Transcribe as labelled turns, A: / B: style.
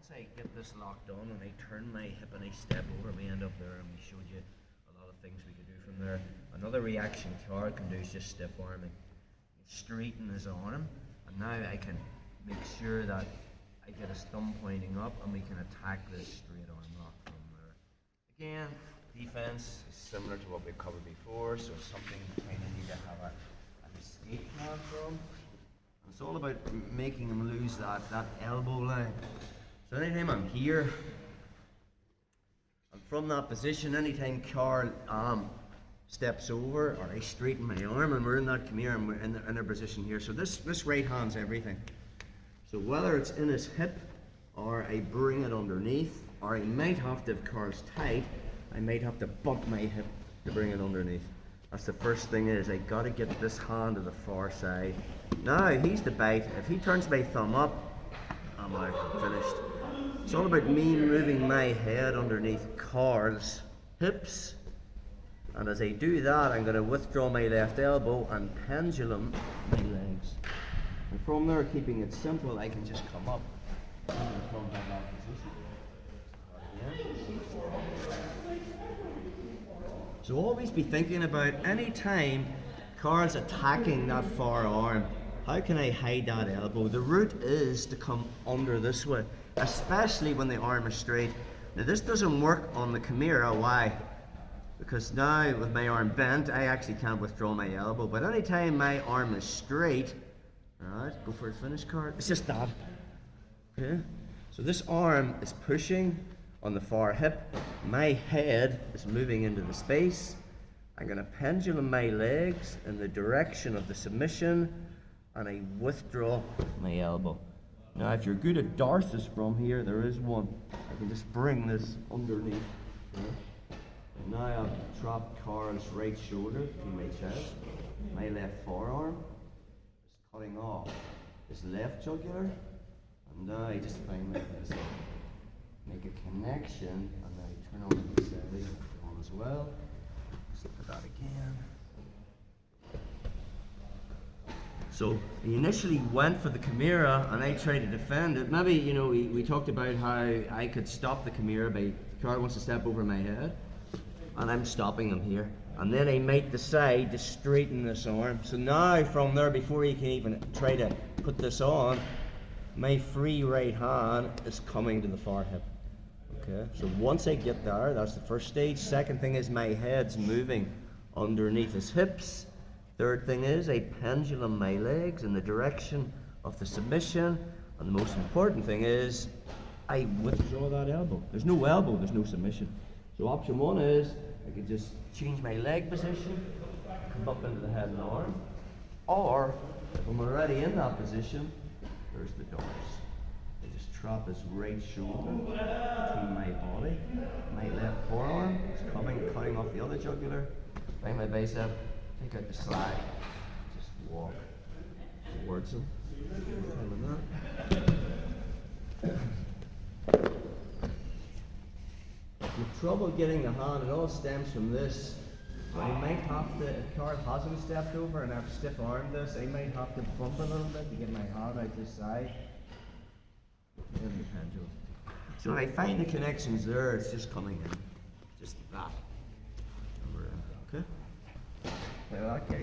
A: once I get this locked on and I turn my hip and I step over, we end up there and we showed you a lot of things we could do from there. Another reaction Carl can do is just stiff arming. Straighten his arm, and now I can make sure that I get his thumb pointing up and we can attack this straight arm lock from there. Again, defense is similar to what we covered before, so it's something you kind of need to have an escape plan from. It's all about making him lose that elbow line. So anytime I'm here, and from that position, anytime Carl steps over, or I straighten my arm, and we're in that Khmer, and we're in our position here. So this right hand's everything. So whether it's in his hip, or I bring it underneath, or I might have to, if Carl's tight, I might have to bump my hip to bring it underneath. That's the first thing is, I gotta get this hand to the far side. Now he's the bite. If he turns my thumb up, I'm out, I'm finished. It's all about me moving my head underneath Carl's hips. And as I do that, I'm going to withdraw my left elbow and pendulum my legs. And from there, keeping it simple, I can just come up and come back that position. So always be thinking about any time Carl's attacking that far arm, how can I hide that elbow? The route is to come under this way, especially when the arm is straight. Now this doesn't work on the Chimera. Why? Because now with my arm bent, I actually can't withdraw my elbow. But anytime my arm is straight, alright, go for a finish card. It's just that. Okay? So this arm is pushing on the far hip. My head is moving into the space. I'm going to pendulum my legs in the direction of the submission, and I withdraw my elbow. Now if you're good at Darthas from here, there is one. I can just bring this underneath. Okay? And now I've dropped Carl's right shoulder to my chest. My left forearm is cutting off his left jugular. And now I just find like this. Make a connection, and then I turn on the side on as well. Just look at that again. So he initially went for the Chimera, and I tried to defend it. Maybe, you know, we talked about how I could stop the Chimera by Carl wants to step over my head, and I'm stopping him here. And then I might decide to straighten this arm. So now from there, before he can even try to put this on, my free right hand is coming to the far hip. Okay, so once I get there, that's the first stage. Second thing is my head's moving underneath his hips. Third thing is I pendulum my legs in the direction of the submission. And the most important thing is I withdraw that elbow. There's no elbow, there's no submission. So option one is I could just change my leg position, come up into the head and arm. Or if I'm already in that position, there's the doors. I just trap his right shoulder between my body. My left forearm is coming, cutting off the other jugular. Bang my bicep, take out the slide, just walk towards him. If you have trouble getting the hand, it all stems from this. So I might have to, if Carl hasn't stepped over and I've stiff armed this, I might have to bump a little bit to get my hand out this side. And the pendulum. So I find the connections there, it's just coming in. Just that. Okay? Well, okay.